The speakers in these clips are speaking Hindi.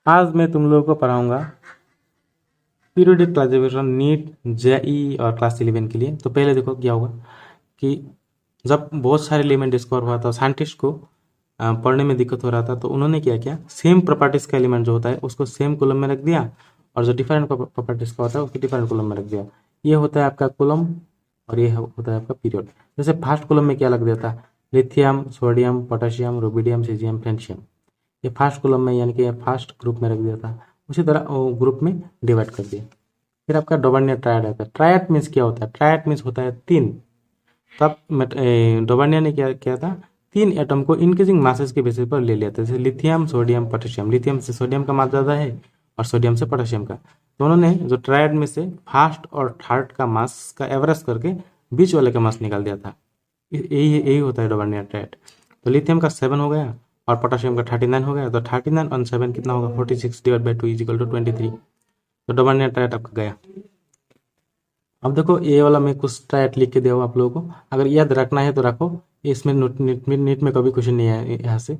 आज मैं तुम लोगों को पढ़ाऊंगा पीरियोडिक क्लासिफिकेशन नीट जेई और क्लास 11 के लिए। तो पहले देखो क्या होगा कि जब बहुत सारे एलिमेंट डिस्कवर हुआ था, साइंटिस्ट को पढ़ने में दिक्कत हो रहा था, तो उन्होंने क्या किया, सेम प्रॉपर्टीज का एलिमेंट जो होता है उसको सेम कॉलम में रख दिया और जो डिफरेंट प्रॉपर्टीज का होता है उसको डिफरेंट कॉलम में रख दिया। ये होता है आपका कॉलम और ये होता है आपका पीरियड। जैसे फर्स्ट कॉलम में क्या लग देता है, lithium, sodium, potassium, rubidium, caesium, francium. ये फर्स्ट कॉलम में यानी कि ये फर्स्ट ग्रुप में रख दिया था। उसी तरह ग्रुप में डिवाइड कर दिया। फिर आपका डोबर्नियर ट्रायड आता है। ट्रायड मीन्स क्या होता है, ट्रायड मीन्स होता है तीन। तब डोबर्नियर ने क्या किया था, तीन एटम को इंक्रीजिंग मासेस के बेसिस पर ले लिया था। जैसे लिथियम, सोडियम, पोटेशियम। लिथियम से सोडियम का मास ज़्यादा है और सोडियम से पोटेशियम का। तो उन्होंने जो ट्रायड में से फर्स्ट और थर्ड का मास का एवरेज करके बीच वाले का मास निकाल दिया था। यही यही होता है डोबर्नियर ट्रायड। तो लिथियम का 7 हो गया और पोटेशियम का 39 हो गया। तो 39 और 7 कितना होगा, 46 divide by 2 is equal to 23। तो डोबर्नियर ट्रायड आपका गया। अब देखो ये वाला मैं कुछ ट्रायड लिख के दिया हूँ आप लोगों को, अगर याद रखना है तो रखो। इसमें नीट में कभी क्वेश्चन नहीं है यहाँ से,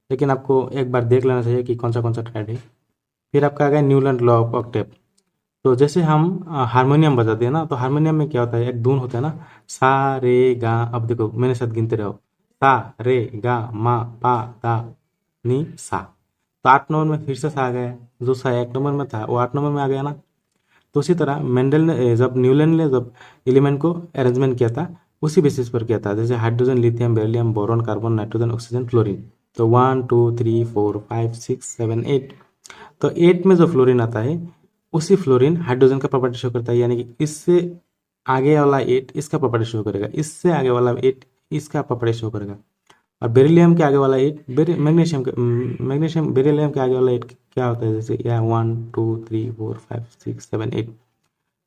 लेकिन आपको एक बार देख लेना चाहिए कि कौन सा ट्रायड है। फिर आपका आ गया न्यूलैंड लॉ ऑफ ऑक्टेव। तो जैसे हम हारमोनियम बजाते हैं ना, तो हारमोनियम में क्या होता है, एक धुन होता है ना, सा रे गा। अब देखो मेरे साथ गिनते रहो, सा रे गा मा पा दा नी सा। तो 8 नंबर में फिर से सा आ गया, जो सा 1 नंबर में था वो 8 नंबर में आ गया ना। तो उसी तरह मेंडल ने जब न्यूलैंड ने जब एलिमेंट को अरेंजमेंट किया था उसी बेसिस पर किया था। जैसे hydrogen, lithium, beryllium, boron, carbon, nitrogen, oxygen, fluorine. तो 1 2 3 4 5 6 7 8। तो 8 में जो फ्लोरीन आता है उसी फ्लोरीन हाइड्रोजन का प्रॉपर्टी शो करता है, यानी कि इससे आगे वाला 8 इसका प्रॉपर्टी शो करेगा, इससे आगे वाला 8 इसका प्रॉपर्टी शो करेगा। और बेरिलियम के आगे वाला 8 मैग्नीशियम बेरिलियम के आगे वाला 8 क्या होता है, जैसे या 1 2 3 4 5 6 7 8।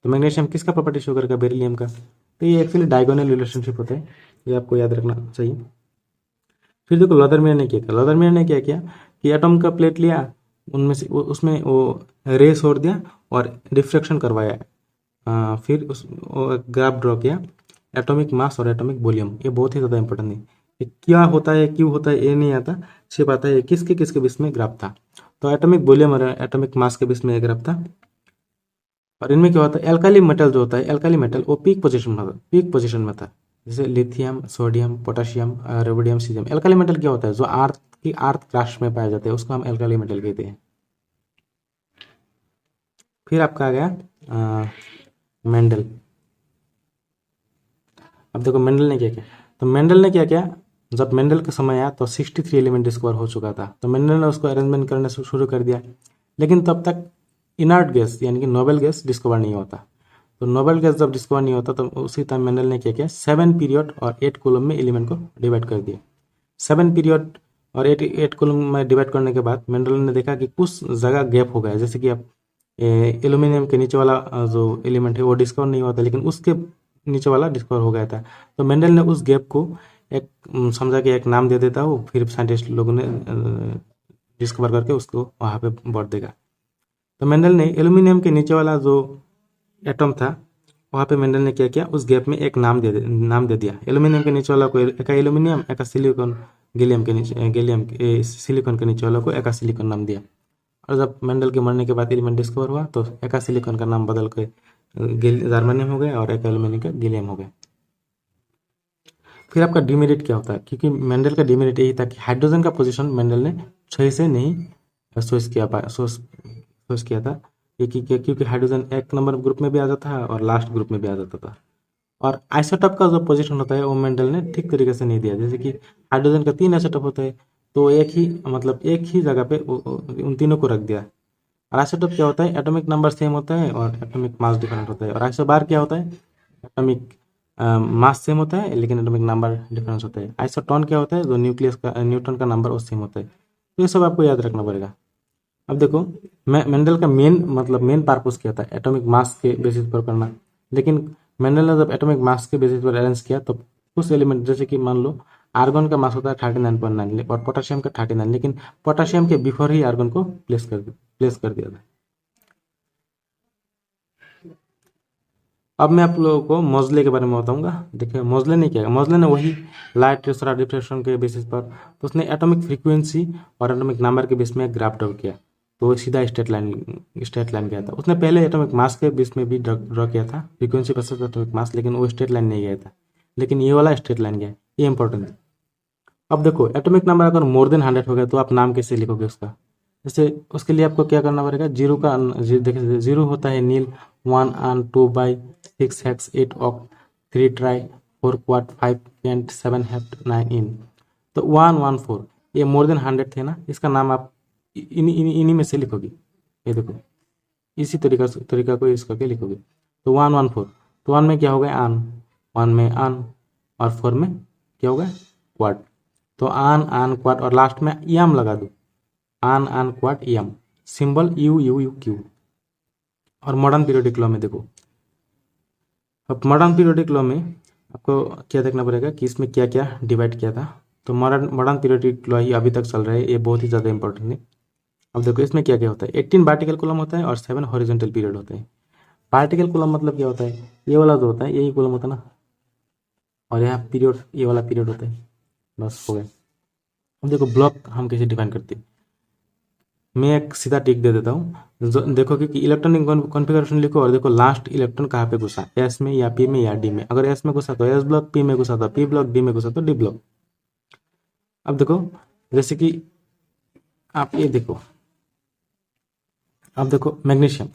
तो मैग्नीशियम किसका प्रॉपर्टी शो करेगा, बेरिलियम का। तो ये एक्चुअली डायगोनल रिलेशनशिप होता है, ये आपको याद रखना चाहिए। फिर देखो लॉदरमियर ने क्या किया, लॉदरमियर ने क्या किया कि एटम का प्लेट लिया, उनमें से उसमें वो रे छोड़ दिया और डिफ्रैक्शन करवाया। फिर उस ग्राफ ड्रॉ किया, एटॉमिक मास और एटॉमिक वॉल्यूम। ये बहुत ही ज़्यादा इंपॉर्टेंट है। ये क्या होता है क्यों होता है ये नहीं आता, सिर्फ आता है किसके किसके बीच में ग्राफ था। तो एटॉमिक वॉल्यूम और एटॉमिक मास के बीच में एक ग्राफ था। और इनमें क्या होता है, एल्काली मेटल जो होता है, एल्काली मेटल वो पीक पोजीशन में था। जैसे lithium, sodium, potassium, rubidium, caesium. Alkali metal क्या होता है, जो अर्थ क्रस्ट में पाए जाते हैं उसको हम एल्काली मेटल कहते हैं। फिर आपका आ गया मेंडल। अब देखो मेंडल ने क्या किया, तो मेंडल ने क्या किया, जब मेंडल का समय आया तो 63 एलिमेंट डिस्कवर हो चुका था। तो मेंडल ने उसको अरेंजमेंट करना शुरू कर दिया, लेकिन तब तक इनर्ट गैस यानी कि नोबेल गैस डिस्कवर नहीं होता। तो नोबेल गैस जब डिस्कवर नहीं होता तो उसी टाइम मेंडल ने क्या किया, 7 पीरियड और 8 कॉलम में एलिमेंट को डिवाइड कर दिया। 7 पीरियड और 8 कॉलम में डिवाइड करने के बाद मेंडल ने देखा कि कुछ जगह गैप हो गया। जैसे कि अब एल्यूमिनियम के नीचे वाला जो एलिमेंट है वो डिस्कवर नहीं हुआ था, लेकिन उसके नीचे वाला डिस्कवर हो गया था। तो मेंडल ने उस गैप को एक समझा कि एक नाम दे देता हो, फिर साइंटिस्ट लोगों ने डिस्कवर करके उसको वहाँ पे बढ़ देगा। तो मेंडल ने एल्यूमिनियम के नीचे वाला जो एटम था वहाँ पे मेंडल ने क्या किया, उस गैप में एक नाम दे दिया। एल्यूमिनियम के नीचे वाला को एक एल्यूमिनियम, एक सिलिकॉन, गैलियम के नीचे सिलिकॉन के नीचे वाला को एक सिलिकॉन नाम दिया। और जब मेंडल के मरने के बाद एलिमेंट डिस्कवर हुआ तो एक सिलिकॉन का नाम बदल के जर्मेनियम हो गया और एक एल्यूमिनियम का गैलियम हो गया। फिर आपका डिमेरिट क्या होता है, क्योंकि मेंडल का डिमेरिट यही था कि हाइड्रोजन का पोजीशन मेंडल ने सही से नहीं सोच किया था, क्योंकि हाइड्रोजन 1 नंबर ग्रुप में भी आ जाता है और लास्ट ग्रुप में भी आ जाता था। और आइसोटॉप का जो पोजीशन होता है वो मेंडल ने ठीक तरीके से नहीं दिया। जैसे कि हाइड्रोजन का 3 आइसोटॉप होता है, तो एक ही जगह पे उन तीनों को रख दिया। और आइसोटॉप क्या होता है, एटॉमिक नंबर सेम होता है और एटॉमिक मास डिफरेंट होता है। और आइसोबार क्या होता है, एटॉमिक मास सेम होता है लेकिन एटॉमिक नंबर डिफरेंस होता है। आइसोटोन क्या होता है, जो न्यूट्रॉन का नंबर वो सेम होता है। तो ये सब आपको याद रखना पड़ेगा। अब देखो मेंडल का मेन पर्पस क्या था, एटॉमिक मास के बेसिस पर करना। लेकिन मेंडल ने जब एटॉमिक मास के बेसिस पर अरेंज किया तो कुछ एलिमेंट, जैसे कि मान लो आर्गन का मास होता है 39.9 और पोटेशियम का 39, लेकिन पोटेशियम के बिफोर ही आर्गन को प्लेस कर दिया था। अब मैं आप लोगों को मोजले के बारे में बताऊंगा। देखिए मोजले ने क्या, मोजले ने वही लाइट डिफ्रेक्शन के बेसिस पर, तो उसने एटॉमिक फ्रीक्वेंसी और एटॉमिक नंबर के बेस में ग्राफ ड्रॉ किया। तो सीधा स्ट्रेट लाइन गया था। उसने पहले एटॉमिक मास के बीच में भी ड्रॉ किया था, फ्रीक्वेंसी वर्सेस एटॉमिक मास, लेकिन वो स्ट्रेट लाइन नहीं गया था, लेकिन ये वाला स्ट्रेट लाइन गया, ये इंपॉर्टेंट है। अब देखो एटॉमिक नंबर अगर मोर देन 100 हो गया तो आप नाम कैसे लिखोगे उसका? जैसे उसके लिए आपको क्या करना पड़ेगा, देखिए जीरो होता है नील, 1 and 2 by 6 hex 8 ऑक 3 ट्राई 4 क्वाड 5 पेंट 7 हेप्ट 9 इन। तो 114 ये मोर देन 100 थे ना, इसका नाम आप इन्हीं में से लिखोगे। ये देखो इसी तरीका को यूज करके लिखोगे। तो 114, तो 1 में क्या हो गया आन, 1 में आन, और 4 में क्या हो गया क्वाड। तो आन आन क्वाड, और लास्ट में यम लगा दो, ununquadium, symbol U U U Q. और मॉडर्न पीरियोडिक लॉ में देखो, अब मॉडर्न पीरियोडिक लॉ में आपको क्या देखना पड़ेगा कि इसमें क्या क्या डिवाइड किया था। तो मॉडर्न पीरियोडिक लॉ ही अभी तक चल रहा है, ये बहुत ही ज़्यादा इंपॉर्टेंट है। अब देखो इसमें क्या क्या होता है, 18 पार्टिकल कॉलम होता है और 7 हॉरिजॉन्टल पीरियड होता है। पार्टिकल कॉलम मतलब क्या होता है, ये वाला जो होता है यही कॉलम होता है ना, और यहाँ पीरियड ये वाला पीरियड होता है, बस हो गया। अब देखो ब्लॉक हम कैसे डिफाइन करते हैं, मैं एक सीधा टिक दे देता हूँ। देखो कि इलेक्ट्रॉनिक कॉन्फ़िगरेशन लिखो और देखो लास्ट इलेक्ट्रॉन कहाँ पे घुसा, एस में या पी में या डी में। अगर एस में घुसा तो एस ब्लॉक, पी में घुसा तो पी ब्लॉक, डी में घुसा तो डी ब्लॉक। अब देखो जैसे कि आप ये देखो, अब देखो मैग्नीशियम,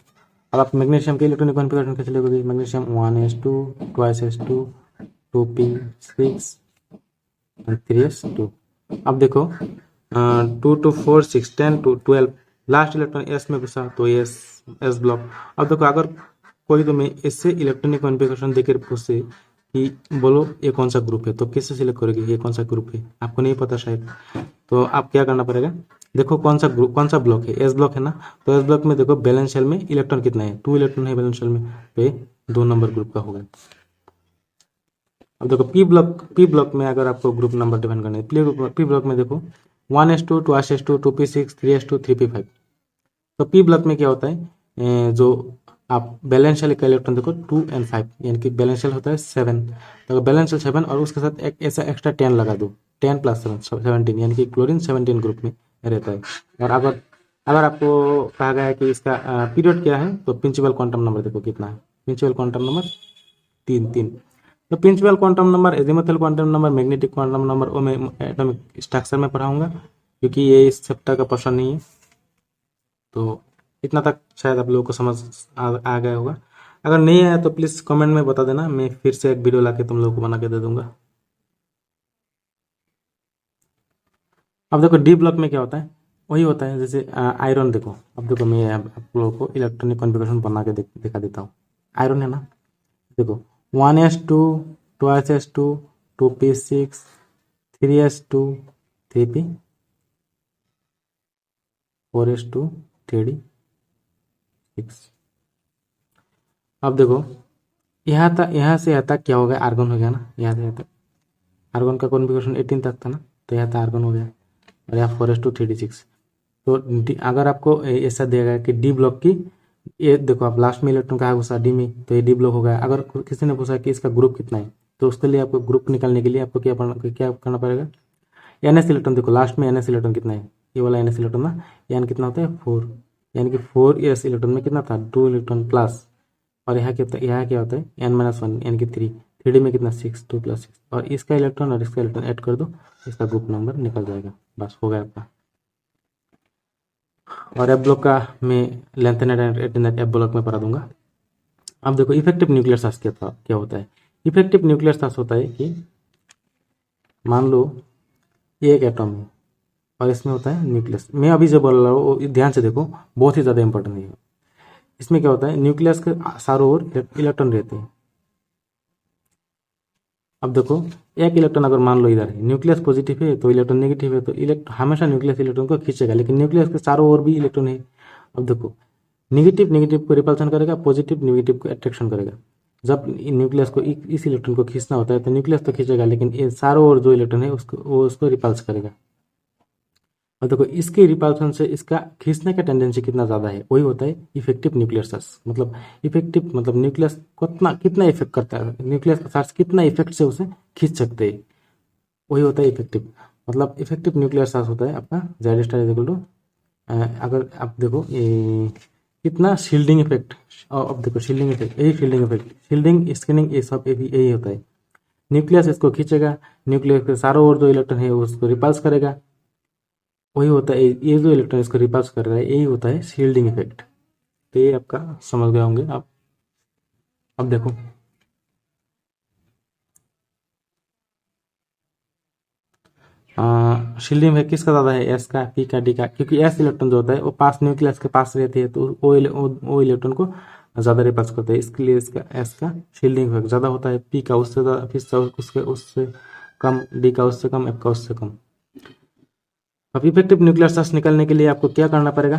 अब आप मैग्नीशियम के इलेक्ट्रॉनिक कॉन्फ़िगरेशन कैसे लिखोगे, magnesium 1s2 2s2 2p6 3s2। अब देखो 2 to 4 6 10 to 12, last electron S में घुसा तो एस ब्लॉक। अब देखो अगर कोई तुम्हें इससे इलेक्ट्रॉनिक कॉन्फ़िगरेशन देकर पूछे कि बोलो ये कौन सा ग्रुप है, तो कैसे सिलेक्ट करोगे ये कौन सा ग्रुप है, आपको नहीं पता शायद, तो आप क्या करना पड़ेगा, देखो कौन सा ग्रुप कौन सा ब्लॉक है, एस ब्लॉक है ना, तो एस ब्लॉक में देखो बैलेंस शेल में इलेक्ट्रॉन कितना है, 2 इलेक्ट्रॉन है बैलेंस शेल में, तो ये 2 नंबर ग्रुप का होगा। अब देखो पी ब्लॉक में अगर आपको ग्रुप नंबर डिफाइन करना है, पी ब्लॉक में देखो 1s2 2s2 2p6 3s2 3p5। तो पी ब्लॉक में क्या होता है, जो आप बैलेंस शेल का इलेक्ट्रॉन देखो 2 and 5, यानी कि बैलेंस शेल होता है 7, तो बैलेंस शेल 7 और उसके साथ एक ऐसा एक्स्ट्रा 10 लगा दो, 10 + 7 17, यानी कि क्लोरीन 17 ग्रुप में रहता है। और अगर आपको कहा गया है कि इसका पीरियड क्या है, तो प्रिंसिपल क्वांटम नंबर देखो कितना है, प्रिंसिपल क्वांटम नंबर 3 तो principal quantum number, azimuthal quantum number, magnetic quantum number वो मैं एटॉमिक स्ट्रक्चर में पढ़ाऊंगा, क्योंकि ये इस चैप्टर का पोर्शन नहीं है। तो इतना तक शायद आप लोगों को समझ आ गया होगा। अगर नहीं आया तो प्लीज़ कमेंट में बता देना, मैं फिर से एक वीडियो लाके तुम लोगों को बना के दे दूंगा। अब देखो डी ब्लॉक में क्या होता है, वही होता है जैसे आयरन। देखो अब देखो मैं आप लोगों को इलेक्ट्रॉनिक कॉन्फ़िगरेशन बना के दिखा देता हूँ। आयरन है ना, देखो 1s2 2s2 2p6 3s2 3p 4s2 3d6। अब देखो यहाँ से यहाँ तक क्या हो गया, आर्गन हो गया ना, यहाँ से यहाँ तक आर्गन का कॉन्फ़िगरेशन 18 तक था ना, तो यहाँ तक आर्गन हो गया, और यहाँ 4s2 3d6। तो अगर आपको ऐसा देगा कि डी ब्लॉक की, ये देखो आप लास्ट में इलेक्ट्रॉन कहाँ घुसा, डी में, तो ये डी ब्लॉक हो गया। अगर किसी ने पूछा कि इसका ग्रुप कितना है, तो उसके लिए आपको ग्रुप निकालने के लिए आपको क्या करना पड़ेगा, एनएस इलेक्ट्रॉन देखो लास्ट में एनएस इलेक्ट्रॉन कितना है, ये वाला एनएस इलेक्ट्रॉन ना, एन कितना होता है 4, यानी कि 4s इलेक्ट्रॉन में कितना था 2 इलेक्ट्रॉन प्लस, और यहाँ क्या होता है n-1 यानी कि 3d में कितना 6 2 + 6, और इसका इलेक्ट्रॉन और इसका इलेक्ट्रॉन ऐड कर दो, इसका ग्रुप नंबर निकल जाएगा, बस हो गया आपका। और एफ ब्लॉक का मैं लेंथ एंड एफ ब्लॉक में पढ़ा दूंगा। अब देखो इफेक्टिव न्यूक्लियर चार्ज क्या होता है। इफेक्टिव न्यूक्लियर चार्ज होता है कि मान लो ये एक एटम है और इसमें होता है न्यूक्लियस। मैं अभी जो बोल रहा हूँ वो ध्यान से देखो, बहुत ही ज़्यादा इंपॉर्टेंट है। इसमें क्या होता है, न्यूक्लियस के चारों ओर इलेक्ट्रॉन रहते हैं। अब देखो एक इलेक्ट्रॉन अगर मान लो इधर है, न्यूक्लियस पॉजिटिव है तो इलेक्ट्रॉन नेगेटिव है, तो हमेशा न्यूक्लियस इलेक्ट्रॉन को खींचेगा, लेकिन न्यूक्लियस के चारों ओर भी इलेक्ट्रॉन है। अब देखो नेगेटिव को रिपल्सन करेगा, पॉजिटिव नेगेटिव को अट्रैक्शन करेगा। जब न्यूक्लियस को इस इलेक्ट्रॉन को खींचना होता है तो न्यूक्लियस तो खींचेगा, लेकिन ये चारों ओर जो इलेक्ट्रॉन है उसको रिपल्स करेगा। और देखो इसके रिपल्सन से इसका खींचने का टेंडेंसी कितना ज़्यादा है, वही होता है इफेक्टिव न्यूक्लियर चार्ज। मतलब न्यूक्लियस कितना इफेक्ट करता है, न्यूक्लियस का चार्ज कितना इफेक्ट से उसे खींच सकते हैं, वही होता है इफेक्टिव। मतलब इफेक्टिव न्यूक्लियर चार्ज होता है आपका Z∗ अगर आप देखो ये कितना शील्डिंग इफेक्ट, अब देखो शील्डिंग इफेक्ट, यही शील्डिंग इफेक्ट, शील्डिंग स्क्रीनिंग ये सब यही होता है। न्यूक्लियस इसको खींचेगा, न्यूक्लियस के चारों ओर जो इलेक्ट्रॉन है उसको रिपल्स करेगा, वही होता है, ये जो इलेक्ट्रॉन इसको रिपल्स कर रहा है यही होता है शील्डिंग इफेक्ट। तो ये आपका समझ गए होंगे आप। अब देखो शील्डिंग इफेक्ट किसका ज़्यादा है, एस का, पी का, डी का, क्योंकि एस इलेक्ट्रॉन जो होता है वो पास न्यूक्लियस के पास रहती है, तो वो इलेक्ट्रॉन को ज़्यादा रिपल्स करते हैं, इसके लिए इसका एस का शील्डिंग इफेक्ट ज़्यादा होता है, पी का उससे ज़्यादा, फिर से उसके उससे कम, डी का उससे कम, एफ का उससे कम। अब इफेक्टिव न्यूक्लियर चार्ज निकालने के लिए आपको क्या करना पड़ेगा,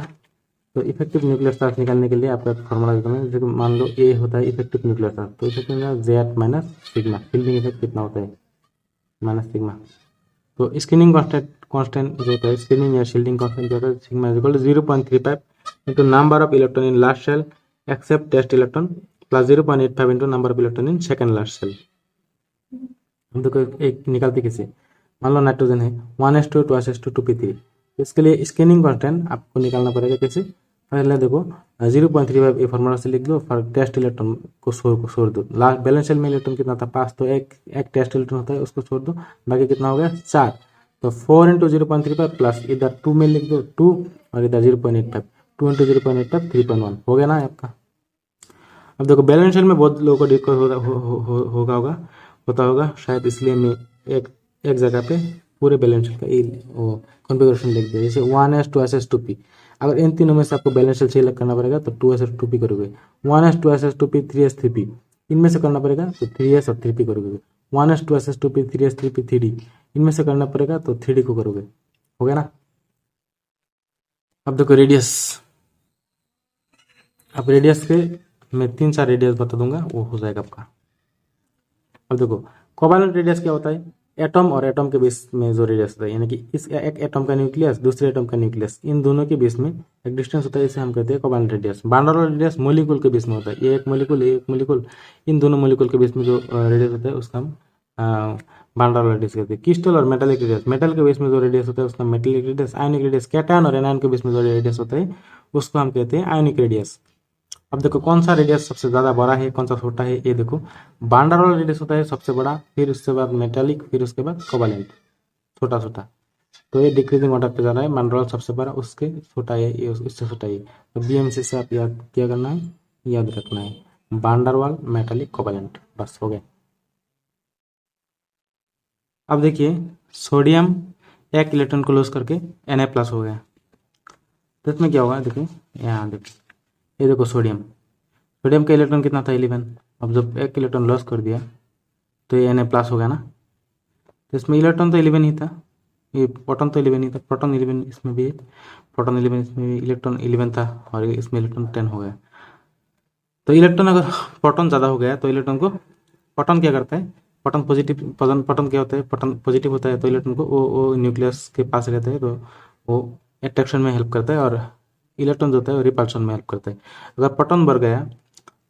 तो इफेक्टिव न्यूक्लियर चार्ज निकालने के लिए आपका फॉर्मूला देता हूँ, जैसे मान लो ए होता है इफेक्टिव न्यूक्लियर चार्ज, तो effective Z minus sigma, shielding effect कितना होता है माइनस सिग्मा। तो स्क्रीनिंग कांस्टेंट जो होता है, स्क्रीनिंग या शील्डिंग कांस्टेंट जो होता है, sigma is equal to 0.35 into number of electron in last shell except test electron plus 0.85 into number of electron in second last shell. हम देखो एक निकालते कैसे, मान लो नाइट्रोजन है 1s2 2s2 2p3, इसके लिए स्कैनिंग कांस्टेंट आपको निकालना पड़ेगा कैसे, पहले देखो 0.35 ये फॉर्मूला से लिख लो, फॉर टेस्ट इलेक्ट्रॉन को छोड़ दो, लास्ट बैलेंस शेल में इलेक्ट्रॉन कितना था 5, तो एक टेस्ट इलेक्ट्रॉन होता है उसको छोड़ दो, बाकी कितना हो गया 4, तो 4 इंटू 0.35 प्लस इधर 2 में लिख दो 2 और इधर 0.85, 2 इंटू 0.85 3.1 हो गया ना आपका। अब देखो बैलेंस शेल में बहुत लोगों को दिक्कत होता होगा शायद, इसलिए मैं एक एक जगह पे पूरे बैलेंस शेल का वो कॉन्फ़िगरेशन लिख दिया, जैसे 1s 2s 2p, अगर इन तीनों में से आपको बैलेंस शेल सेलेक्ट करना पड़ेगा तो 2s 2p करोगे, 1s 2s 2p 3s 3p, इनमें से करना पड़ेगा तो 3s और 3p करोगे, 1s 2s 2p 3s 3p 3d, इनमें से करना पड़ेगा तो 3d को करोगे, हो गया ना। अब देखो रेडियस, अब रेडियस के मैं 3-4 रेडियस बता दूंगा, वो हो जाएगा आपका। अब देखो कोवैलेंट रेडियस क्या होता है, एटम और एटम के बीच में जो रेडियस होता है, यानी कि इस एक एटम का न्यूक्लियस दूसरे एटम का न्यूक्लियस, इन दोनों के बीच में एक डिस्टेंस होता है, इसे हम कहते हैं covalent radius. Van radius molecule के बीच में होता है, ये एक मॉलिक्यूल, इन दोनों मॉलिक्यूल के बीच में जो रेडियस होता है उसका हम वैन रेडियस कहते हैं। क्रिस्टल और मेटालिक रेडियस, मेटल के बीच में जो रेडियस होता है उसका metallic radius. Ionic radius, cation और एनायन के बीच में जो रेडियस होता है उसको हम कहते हैं आयनिक रेडियस। अब देखो कौन सा रेडियस सबसे ज्यादा बड़ा है, कौन सा छोटा है, ये देखो बांडारोल रेडियस होता है सबसे बड़ा, फिर उसके बाद मेटालिक, फिर उसके बाद कोवैलेंट, छोटा छोटा, तो ये डिक्रीजिंग ऑर्डर पे जा रहा है, बांडारोल सबसे बड़ा, उसके छोटा है ये, उससे छोटा है, तो बीएमसी से आप याद क्या करना है, याद रखना है बांडारवाल, मेटालिक, कोवैलेंट, बस हो गए। अब देखिए सोडियम एक इलेक्ट्रॉन को लॉस करके Na+ हो गया, तो इसमें क्या होगा देखिए, यहाँ देखिए ये देखो सोडियम, सोडियम का इलेक्ट्रॉन कितना था 11, अब जब एक इलेक्ट्रॉन लॉस कर दिया तो ये Na+ हो गया ना, तो इसमें इलेक्ट्रॉन तो 11 ही था, ये प्रोटॉन तो 11 ही था, प्रोटॉन 11 इसमें भी है, प्रोटॉन 11 इसमें भी, इलेक्ट्रॉन 11 था और इसमें इलेक्ट्रॉन 10 हो गया। तो इलेक्ट्रॉन अगर प्रोटॉन ज़्यादा हो गया तो इलेक्ट्रॉन को, प्रोटॉन क्या करता है, प्रोटॉन पॉजिटिव, प्रोटॉन क्या होता है, प्रोटॉन पॉजिटिव होता है, तो इलेक्ट्रॉन को वो न्यूक्लियस के पास रहता है, तो वो अट्रैक्शन में हेल्प करता है, और इलेक्ट्रॉन जो होता है वो रिपल्शन में हेल्प करता है। अगर प्रोटॉन बढ़ गया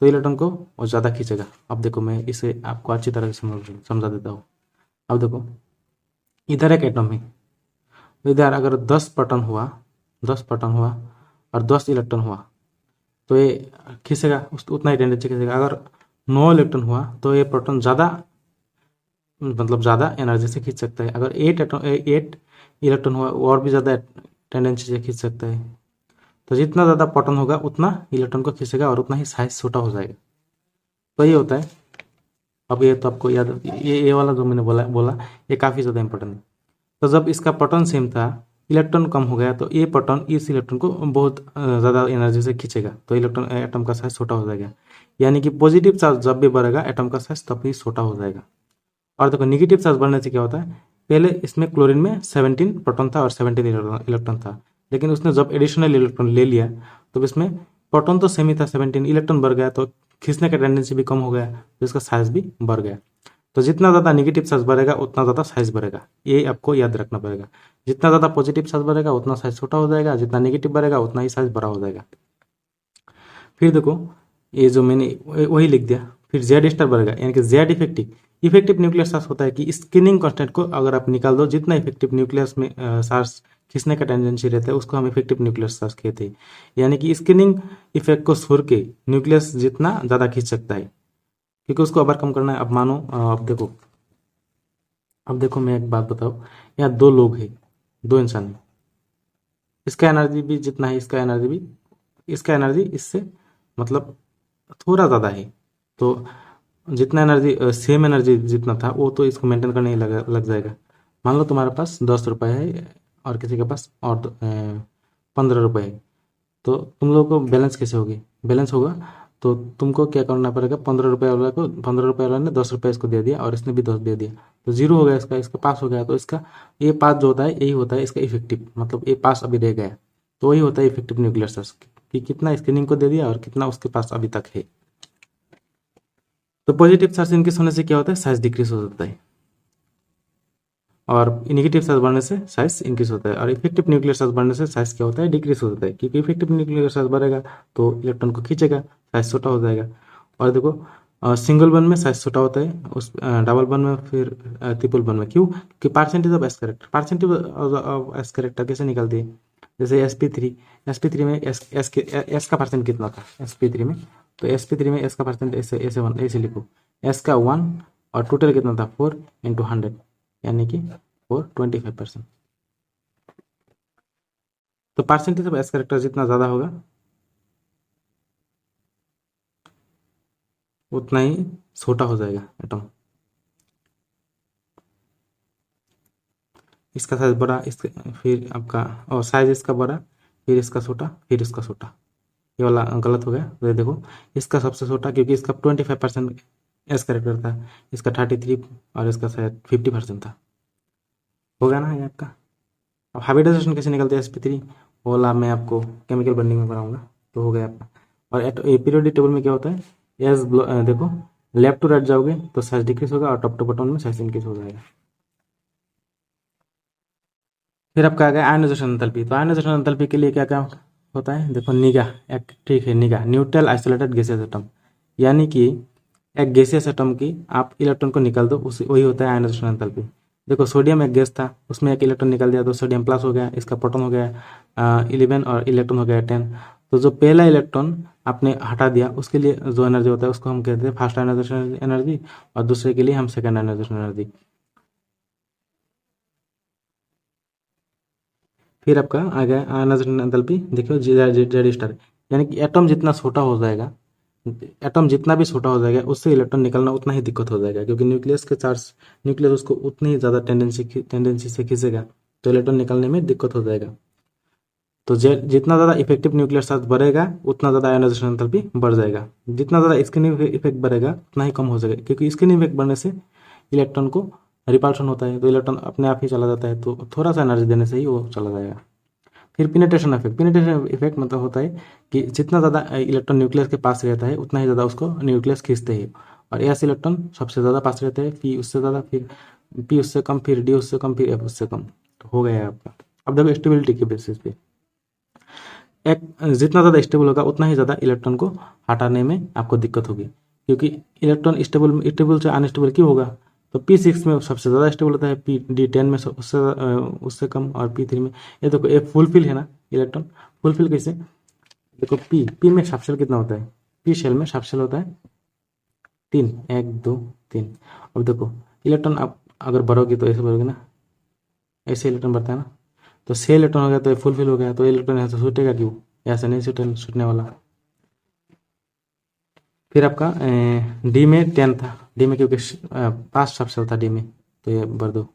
तो इलेक्ट्रॉन को वो ज़्यादा खींचेगा। अब देखो मैं इसे आपको अच्छी तरह से समझा देता हूँ। अब देखो इधर एक एटम है, तो इधर अगर 10 प्रोटॉन हुआ, 10 प्रोटॉन हुआ और 10 इलेक्ट्रॉन हुआ तो ये खींचेगा उतना ही टेंडेंसी खींचेगा। अगर 9 इलेक्ट्रॉन हुआ तो ये प्रोटॉन ज़्यादा, मतलब ज़्यादा एनर्जी से खींच सकता है। अगर 8 इलेक्ट्रॉन हुआ और भी ज़्यादा टेंडेंसी से खींच सकता है। तो जितना ज़्यादा प्रोटॉन होगा उतना इलेक्ट्रॉन को खींचेगा और उतना ही साइज छोटा हो जाएगा, तो ये होता है। अब ये तो आपको याद, ये वाला जो मैंने बोला ये काफ़ी ज़्यादा इंपॉर्टेंट है। तो जब इसका प्रोटॉन सेम था, इलेक्ट्रॉन कम हो गया, तो ये प्रोटॉन इस इलेक्ट्रॉन को बहुत ज़्यादा एनर्जी से खींचेगा, तो इलेक्ट्रॉन एटम का साइज छोटा हो जाएगा। यानी कि पॉजिटिव चार्ज जब भी बढ़ेगा एटम का साइज तब भी छोटा हो जाएगा। और देखो निगेटिव चार्ज बढ़ने से क्या होता है, पहले इसमें क्लोरीन में 17 प्रोटॉन था और 17 इलेक्ट्रॉन था, लेकिन उसने जब एडिशनल इलेक्ट्रॉन ले लिया तो इसमें प्रोटॉन तो सेम ही था, 17 इलेक्ट्रॉन बढ़ गया, तो खींचने का टेंडेंसी भी कम हो गया, तो इसका साइज भी बढ़ गया। तो जितना ज़्यादा निगेटिव चार्ज बढ़ेगा उतना ज़्यादा साइज बढ़ेगा, ये आपको याद रखना पड़ेगा। जितना ज़्यादा पॉजिटिव चार्ज बढ़ेगा उतना साइज छोटा हो जाएगा, जितना निगेटिव बढ़ेगा उतना ही साइज बड़ा हो जाएगा। फिर देखो ये जो मैंने वही लिख दिया, फिर जेड स्टार बढ़ेगा, यानी कि जेड इफेक्टिव न्यूक्लियर चार्ज होता है कि स्कैनिंग कांस्टेंट को अगर आप निकाल दो, जितना इफेक्टिव न्यूक्लियस में चार्ज खींचने का टेंडेंसी रहता है, उसको हम इफेक्टिव न्यूक्लियर चार्ज कहते हैं। यानी कि स्किनिंग इफेक्ट को छोड़ के न्यूक्लियस जितना ज़्यादा खींच सकता है, क्योंकि उसको ओवरकम करना है। अब मानो अब देखो मैं एक बात बताऊँ, यहाँ दो लोग हैं, दो इंसान हैं, इसका एनर्जी भी जितना है, इसका एनर्जी इससे मतलब थोड़ा ज़्यादा है। तो जितना एनर्जी सेम एनर्जी जितना था वो तो इसको मेंटेन करने ही लग जाएगा। मान लो तुम्हारे पास 10 रुपये है और किसी के पास और 15 रुपये है, तो तुम लोगों को बैलेंस कैसे होगी? बैलेंस होगा तो तुमको क्या करना पड़ेगा, 15 रुपये वाला ने 10 रुपये इसको दे दिया और इसने भी 10 दे दिया, तो जीरो हो गया, इसका पास हो गया। तो इसका ये पास जो होता है यही होता है इसका इफेक्टिव, मतलब ये पास अभी रह गया, तो वही होता है इफेक्टिव न्यूक्लियर चार्ज कि कितना स्क्रीनिंग को दे दिया और कितना उसके पास अभी तक है। तो पॉजिटिव चार्ज इंक्रीज होने से क्या होता है, साइज डिक्रीज हो जाता है, और नेगेटिव चार्ज बढ़ने से साइज इंक्रीज होता है। और इफेक्टिव न्यूक्लियर चार्ज बढ़ने से साइज क्या होता है, डिक्रीज हो जाता है, क्योंकि इफेक्टिव न्यूक्लियर चार्ज बढ़ेगा तो इलेक्ट्रॉन को खींचेगा, साइज छोटा हो जाएगा। और देखो सिंगल बन में साइज छोटा होता है, उस डबल बन में फिर ट्रिपल बन में, क्यों? क्योंकि परसेंटेज ऑफ एस कैरेक्टर कैसे निकलती है? जैसे sp3 में एस का परसेंट कितना था sp3 में, तो sp3 में एस का परसेंट ऐसे लिखो, एस का 1 और टोटल कितना था 4 × 100, यानी कि 425%। तो परसेंटेज ऑफ एस कैरेक्टर जितना ज़्यादा होगा उतना ही छोटा हो जाएगा एटम। इसका साइज बड़ा, इसका फिर आपका और साइज इसका बड़ा, फिर इसका छोटा, फिर इसका छोटा, ये वाला गलत हो गया। तो ये देखो इसका सबसे छोटा, क्योंकि इसका 25% एस कैरेक्टर था, इसका 33 और इसका शायद 50% था। हो गया ना ये आपका। अब हाइब्रिडाइजेशन कैसे निकलते हैं sp3, वो वाला मैं आपको केमिकल बॉन्डिंग में कराऊंगा, तो हो गया आपका। और पीरियोडिक टेबल में क्या होता है, एस देखो लेफ्ट टू राइट जाओगे तो साइज डिक्रीज होगा और टॉप टू बॉटम में साइज इंक्रीज हो जाएगा। फिर आपका आ गया आयनाइजेशन एंथैल्पी। तो आयनाइजेशन एंथैल्पी के लिए क्या क्या होता है, देखो निगा, एक ठीक है, निगा न्यूट्रल आइसोलेटेड गैसियस एटम, यानी कि एक गैसियस एटम की आप इलेक्ट्रॉन को निकाल दो, उसी वही होता है आयनाइजेशन एंथैल्पी। देखो सोडियम एक गैस था, उसमें एक इलेक्ट्रॉन निकाल दिया तो सोडियम प्लस हो गया, इसका प्रोटॉन हो गया 11 और इलेक्ट्रॉन हो गया 10। तो जो पहला इलेक्ट्रॉन आपने हटा दिया उसके लिए जो एनर्जी होता है उसको हम कहते हैं फर्स्ट आयनाइजेशन एनर्जी, और दूसरे के लिए हम सेकेंड आयनाइजेशन एनर्जी। फिर आपका आ गया आयनाइजेशन एंथैल्पी, देखियो जेड स्टार, यानी कि एटम जितना छोटा हो जाएगा, एटम जितना भी छोटा हो जाएगा उससे इलेक्ट्रॉन निकलना उतना ही दिक्कत हो जाएगा, क्योंकि न्यूक्लियस उसको उतनी ही ज़्यादा टेंडेंसी से खींचेगा, तो इलेक्ट्रॉन निकलने में दिक्कत हो जाएगा। तो जितना ज़्यादा इफेक्टिव न्यूक्लियर चार्ज बढ़ेगा उतना ज़्यादा आयनाइजेशन एंथैल्पी बढ़ जाएगा, जितना ज़्यादा स्क्रीनिंग इफेक्ट बढ़ेगा उतना ही कम हो जाएगा, क्योंकि स्क्रीनिंग इफेक्ट बढ़ने से इलेक्ट्रॉन को रिपल्शन होता है, तो इलेक्ट्रॉन अपने आप ही चला जाता है, तो थोड़ा सा एनर्जी देने से ही वो चला जाएगा। फिर पिनेट्रेशन इफेक्ट मतलब होता है कि जितना ज़्यादा इलेक्ट्रॉन न्यूक्लियस के पास रहता है उतना ही ज़्यादा उसको न्यूक्लियस खींचते हैं, और एस इलेक्ट्रॉन सबसे ज़्यादा पास रहता है, पी उससे ज़्यादा, फिर पी उससे कम, फिर डी उससे कम, फिर एफ उससे कम। तो हो गया है आपका। अब देखो स्टेबिलिटी के बेसिस पे एक जितना ज़्यादा स्टेबल होगा उतना ही ज़्यादा इलेक्ट्रॉन को हटाने में आपको दिक्कत होगी, क्योंकि इलेक्ट्रॉन स्टेबल से अनस्टेबल क्यों होगा, तो P6 में सबसे ज़्यादा स्टेबल होता है, D10 में उससे कम, और P3 में। ये देखो ये फुलफिल है ना इलेक्ट्रॉन, फुलफिल कैसे, देखो पी में सब शेल कितना होता है, पी शेल में सब शेल होता है 3, 1 2 3। अब देखो इलेक्ट्रॉन आप अगर भरोगे तो ऐसे भरोगे ना, ऐसे इलेक्ट्रॉन बढ़ता है ना, तो 6 इलेक्ट्रॉन हो गया तो ये फुलफिल हो गया, तो इलेक्ट्रॉन यहाँ से छूटेगा क्यों, यहाँ से नहीं छूटने वाला। फिर आपका डी में 10 था, डी में क्योंकि 5 सब शेल था डी में, तो ये भर दो।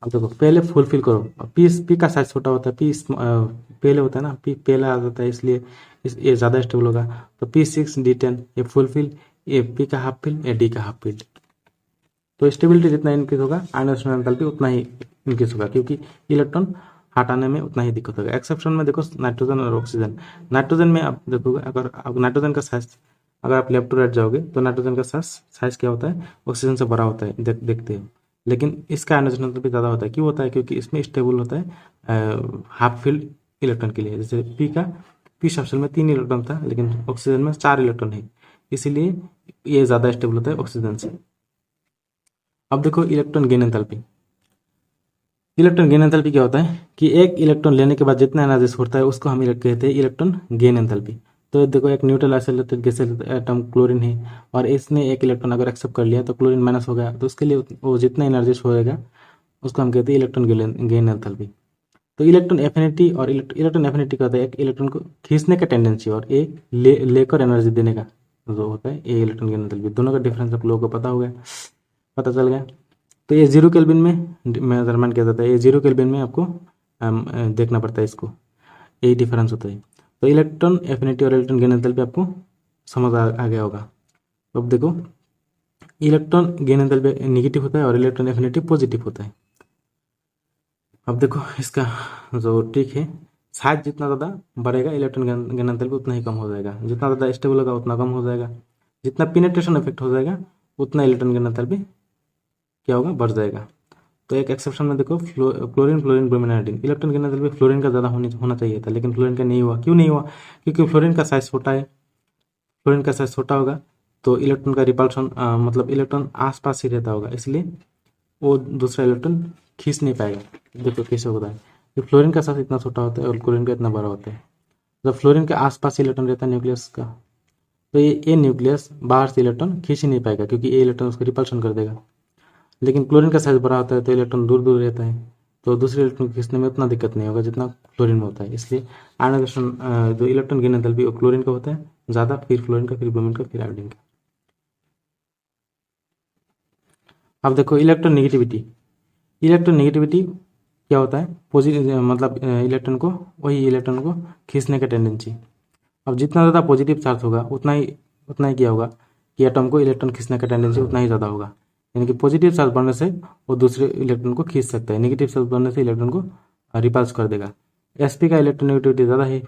अब देखो पहले फुलफिल करो, पी का साइज छोटा होता है, पहले होता है ना, पी पहला आ जाता है, इसलिए ये ज़्यादा स्टेबल होगा। तो P6 D10 ये फुलफिल, ये पी का हाफ फिल, ये डी का हाफ फिल। तो स्टेबिलिटी जितना इंक्रीज होगा आयनाइजेशन एंथैल्पी उतना ही इंक्रीज होगा, क्योंकि इलेक्ट्रॉन हटाने में उतना ही दिक्कत होगा। एक्सेप्शन में देखो नाइट्रोजन और ऑक्सीजन। नाइट्रोजन में आप देखोगे अगर नाइट्रोजन का साइज, अगर आप लेफ्ट टू राइट जाओगे तो नाइट्रोजन का साइज क्या होता है, ऑक्सीजन से बड़ा होता है, देखते हो। लेकिन इसका आयनाइजेशन एंथैल्पी ज़्यादा होता है, क्यों होता है, क्योंकि इसमें स्टेबल होता है हाफ फील्ड इलेक्ट्रॉन के लिए। जैसे पी सबसेल में 3 इलेक्ट्रॉन था, लेकिन ऑक्सीजन में 4 इलेक्ट्रॉन है, इसीलिए ये ज़्यादा स्टेबल होता है ऑक्सीजन से। अब देखो electron gain enthalpy. Electron gain enthalpy क्या होता है कि एक इलेक्ट्रॉन लेने के बाद जितना एनर्जी छोड़ता है उसको हम कहते हैं इलेक्ट्रॉन गेन एंथैल्पी। तो देखो एक neutral isolated gaseous atom chlorine है और इसने एक इलेक्ट्रॉन अगर एक्सेप्ट कर लिया तो क्लोरीन माइनस हो गया, तो उसके लिए वो जितना एनर्जी छोड़ेगा उसको हम कहते हैं इलेक्ट्रॉन गेन एंथैल्पी। तो इलेक्ट्रॉन एफिनिटी और इलेक्ट्रॉन एफिनिटी का होता है एक इलेक्ट्रॉन को खींचने का टेंडेंसी और एक लेकर एनर्जी देने का जो होता है ये इलेक्ट्रॉन गेन एंथैल्पी। दोनों का डिफरेंस आप लोगों को पता चल गया। तो ये 0 केल्विन में मेजरमेंट किया जाता है, ये 0 केल्विन में आपको देखना पड़ता है इसको, यही डिफरेंस होता है। तो इलेक्ट्रॉन एफिनिटी और इलेक्ट्रॉन गेन एंथैल्पी आपको समझ आ गया होगा। तो अब देखो इलेक्ट्रॉन गेन एंथैल्पी नेगेटिव होता है और इलेक्ट्रॉन एफिनिटी पॉजिटिव होता है। अब देखो इसका जो ट्रिक है, साइज जितना ज़्यादा बढ़ेगा इलेक्ट्रॉन गेन एंथैल्पी उतना ही कम हो जाएगा, जितना ज़्यादा स्टेबल होगा उतना कम हो जाएगा, जितना पिनेट्रेशन इफेक्ट हो जाएगा उतना इलेक्ट्रॉन गेन एंथैल्पी क्या होगा, बढ़ जाएगा। तो एक एक्सेप्शन में देखो chlorine bromine iodine, electron gain enthalpy fluorine का ज़्यादा होना चाहिए था लेकिन फ्लोरीन का नहीं हुआ। क्यों नहीं हुआ? क्योंकि फ्लोरीन का साइज छोटा है, फ्लोरीन का साइज छोटा होगा तो इलेक्ट्रॉन का रिपल्शन मतलब इलेक्ट्रॉन आसपास ही रहता होगा, इसलिए वो दूसरा इलेक्ट्रॉन खींच नहीं पाएगा। देखो कैसे होता है कि फ्लोरीन का साइज इतना छोटा होता है और क्लोरीन का इतना बड़ा होता है। जब फ्लोरीन के आसपास इलेक्ट्रॉन रहता है न्यूक्लियस का, तो ये न्यूक्लियस बाहर से इलेक्ट्रॉन खींच ही नहीं पाएगा क्योंकि ये इलेक्ट्रॉन उसको रिपल्शन कर देगा। लेकिन क्लोरीन का साइज बड़ा होता है तो इलेक्ट्रॉन दूर दूर रहता है, तो दूसरे इलेक्ट्रॉन को खींचने में उतना दिक्कत नहीं होगा जितना क्लोरीन में होता है। इसलिए आयनाइजेशन जो इलेक्ट्रॉन गेन एंथैल्पी वो क्लोरीन का होता है ज़्यादा, फिर फ्लोरीन का, फिर ब्रोमीन का, फिर आयोडीन का। अब देखो इलेक्ट्रॉन नेगेटिविटी क्या होता है, पॉजिटिव मतलब इलेक्ट्रॉन को, वही इलेक्ट्रॉन को खींचने का टेंडेंसी। अब जितना ज़्यादा पॉजिटिव चार्ज होगा उतना ही क्या होगा कि एटम को इलेक्ट्रॉन खींचने का टेंडेंसी उतना ही ज़्यादा होगा। यानी कि पॉजिटिव चार्ज बढ़ने से वो दूसरे इलेक्ट्रॉन को खींच सकता है, नेगेटिव चार्ज बढ़ने से इलेक्ट्रॉन को रिपल्स कर देगा। sp का इलेक्ट्रोनेगेटिविटी ज़्यादा है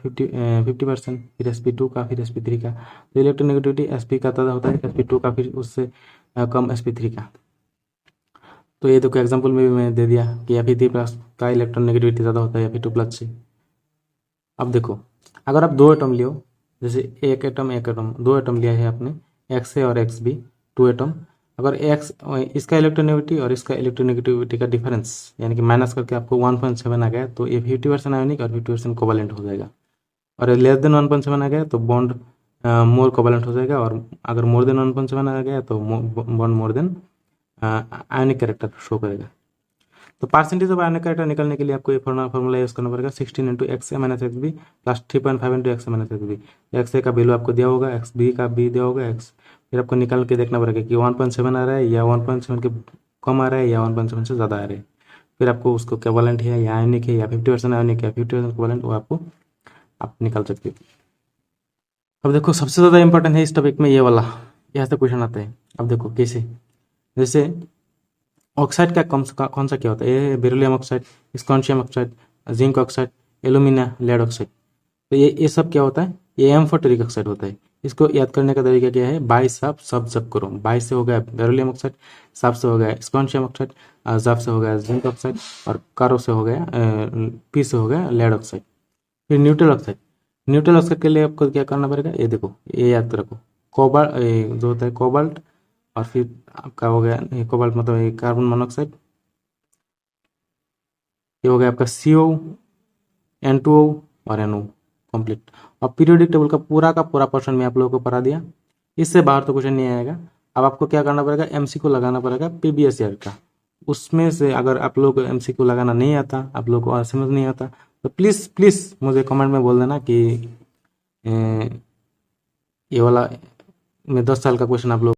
50%, फिर sp2 का, फिर sp3 का। तो इलेक्ट्रोनेगेटिविटी sp का ज़्यादा होता है, sp2 का, फिर उससे कम sp3 का। तो ये देखो एग्जाम्पल में भी मैंने दे दिया कि Fe3+ का इलेक्ट्रॉन नेगेटिविटी ज़्यादा होता है Fe2+ से। अब देखो अगर आप दो एटम लियो, जैसे एक एटम दो एटम लिया है आपने, एक्स ए और एक्स बी, 2 एटम। अगर एक्स इसका इलेक्ट्रोनेगेटिविटी और इसका इलेक्ट्रोनेगेटिविटी का डिफरेंस यानी कि माइनस करके आपको 1.7 आ गया तो ये 50% आयोनिक और 50% कोवैलेंट हो जाएगा। और लेस देन 1.7 आ गया तो बॉन्ड मोर कोवैलेंट हो जाएगा, और अगर मोर देन 1.7 आ गया तो bond more than ionic character show करेगा। तो परसेंटेज ऑफ आयोनिक कैरेक्टर निकलने के लिए आपको ये फॉर्मूला यूज करना पड़ेगा 16 into X A minus X B plus 3.5 into X A minus X B. X A का वैल्यू आपको दिया होगा, एक्स बी का बी दिया होगा, एक्स, फिर आपको निकाल के देखना पड़ेगा कि 1.7 आ रहा है या 1.7 के कम आ रहा है या 1.7 से ज़्यादा आ रहा है। फिर आपको उसको कोवैलेंट है या आयोनिक है या 50% आयोनिक या 50% कोवैलेंट, वो आपको आप निकाल सकते हो। अब देखो सबसे ज़्यादा इंपॉर्टेंट है इस टॉपिक में ये वाला, यहाँ से क्वेश्चन आता है। अब देखो कैसे, जैसे ऑक्साइड का कौन सा क्या होता है, ये beryllium oxide, strontium oxide, zinc oxide, alumina, lead oxide. तो ये सब क्या होता है, ये एम्फोटेरिक ऑक्साइड होता है। इसको याद करने का तरीका क्या है, बाई साफ सब जब करो। बाई से हो गया बेरिलियम ऑक्साइड, साफ से हो गया स्कॉन्शियम ऑक्साइड, जब से हो गया जिंक ऑक्साइड, और कारो से हो गया पी से हो गया लेड ऑक्साइड। फिर न्यूट्रल ऑक्साइड के लिए आपको क्या करना पड़ेगा, ये देखो ये याद रखो, जो होता है कोबाल्ट, और फिर आपका हो गया कोबाल्ट मतलब कार्बन मोनोऑक्साइड, ये हो गया आपका CO, N2O और NO कंप्लीट। और पीरियोडिक टेबल का पूरा पर्सन मैं आप लोगों को पढ़ा दिया, इससे बाहर तो क्वेश्चन नहीं आएगा। अब आपको क्या करना पड़ेगा, MCQ लगाना पड़ेगा प्रीवियस ईयर का। उसमें से अगर आप लोग को MCQ लगाना नहीं आता, आप लोग को समझ नहीं आता, तो प्लीज़ मुझे कमेंट में बोल देना कि ये वाला मैं 10 साल का क्वेश्चन आप लोग